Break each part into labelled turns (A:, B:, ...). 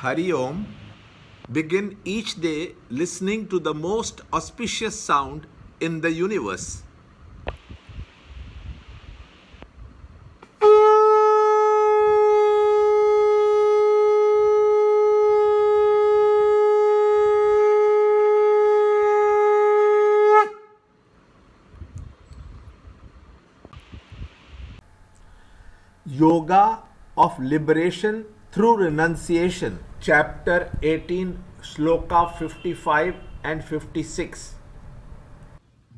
A: Hari Om. Begin each day listening to the most auspicious sound in the universe. Yoga of Liberation through Renunciation, Chapter 18, Shloka 55 and 56.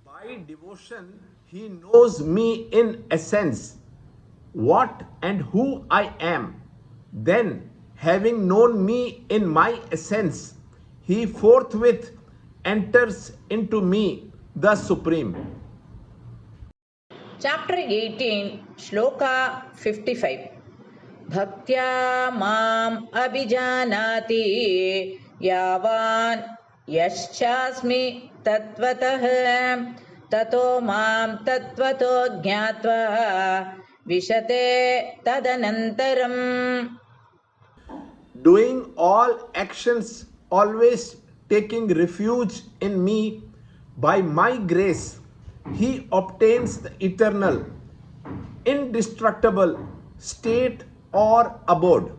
A: By devotion, he knows me in essence, what and who I am. Then, having known me in my essence, he forthwith enters into me, the Supreme.
B: Chapter 18, Shloka 55. Bhaktya mam abhijanati yavan yaschasmi tatvatah tato mam tatvato jnatva vishate tadanantaram.
A: Doing all actions, always taking refuge in me, by my grace, he obtains the eternal, indestructible state or abode.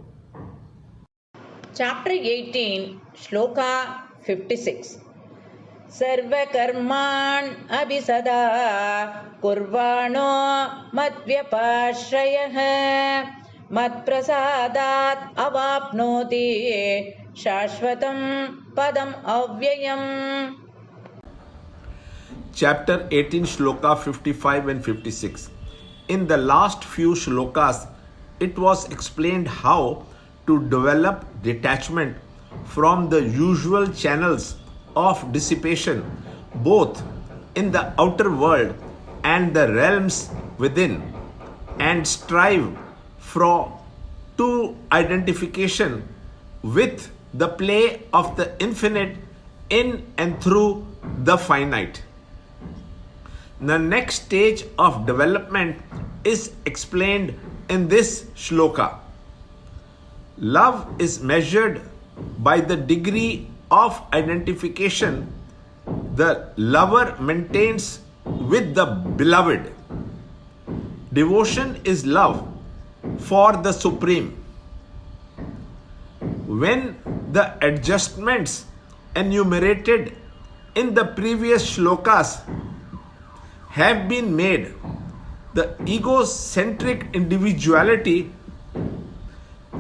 B: Chapter 18, Shloka 56. Sarvakarman abhisada kurvano madvyapashrayah matprasadat avapnoti shashvatam padam avyayam.
A: Chapter 18, Shloka 55 and 56. In the last few shlokas, it was explained how to develop detachment from the usual channels of dissipation, both in the outer world and the realms within, and strive to identification with the play of the infinite in and through the finite. The next stage of development is explained in this shloka. Love is measured by the degree of identification the lover maintains with the beloved. Devotion is love for the Supreme. When the adjustments enumerated in the previous shlokas have been made, the egocentric individuality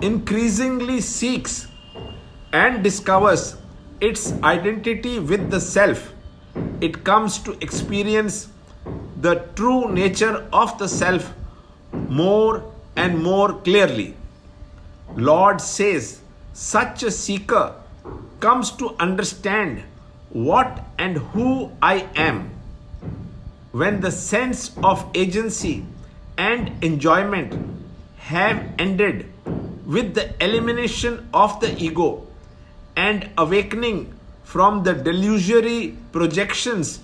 A: increasingly seeks and discovers its identity with the self. It comes to experience the true nature of the self more and more clearly. Lord says, such a seeker comes to understand what and who I am. When the sense of agency and enjoyment have ended with the elimination of the ego and awakening from the delusory projections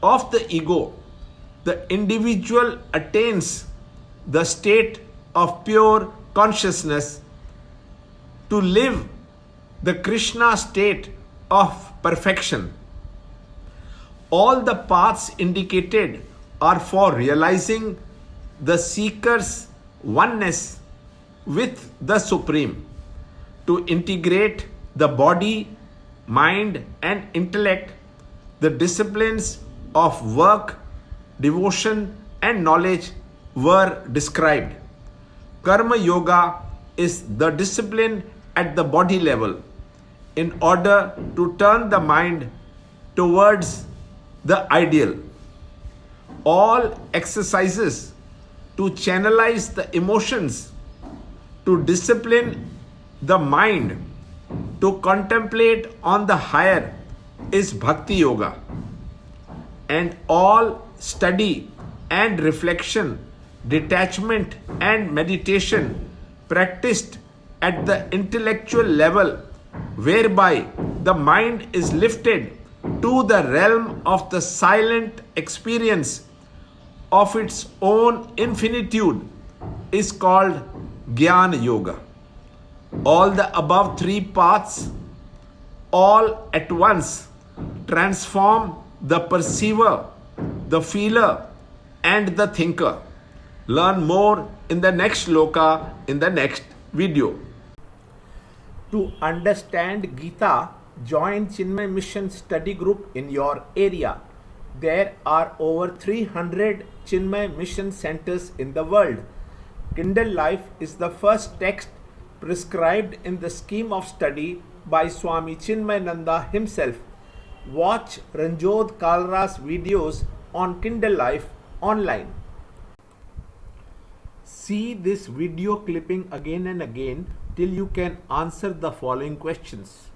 A: of the ego, the individual attains the state of pure consciousness to live the Krishna state of perfection. All the paths indicated are for realizing the seeker's oneness with the Supreme, to integrate the body, mind, and intellect. The disciplines of work, devotion, and knowledge were described. Karma Yoga is the discipline at the body level in order to turn the mind towards the ideal. All exercises to channelize the emotions, to discipline the mind, to contemplate on the higher is Bhakti Yoga. And all study and reflection, detachment and meditation practiced at the intellectual level, whereby the mind is lifted to the realm of the silent experience of its own infinitude, is called Jnana Yoga. All the above three paths, all at once, transform the perceiver, the feeler, and the thinker. Learn more in the next shloka in the next video. To understand Gita, join Chinmaya Mission study group in your area. There are over 300 Chinmaya Mission centers in the world. Kindle Life is the first text prescribed in the scheme of study by Swami Chinmayananda himself. Watch Ranjod Kalra's videos on Kindle Life online. See this video clipping again and again till you can answer the following questions.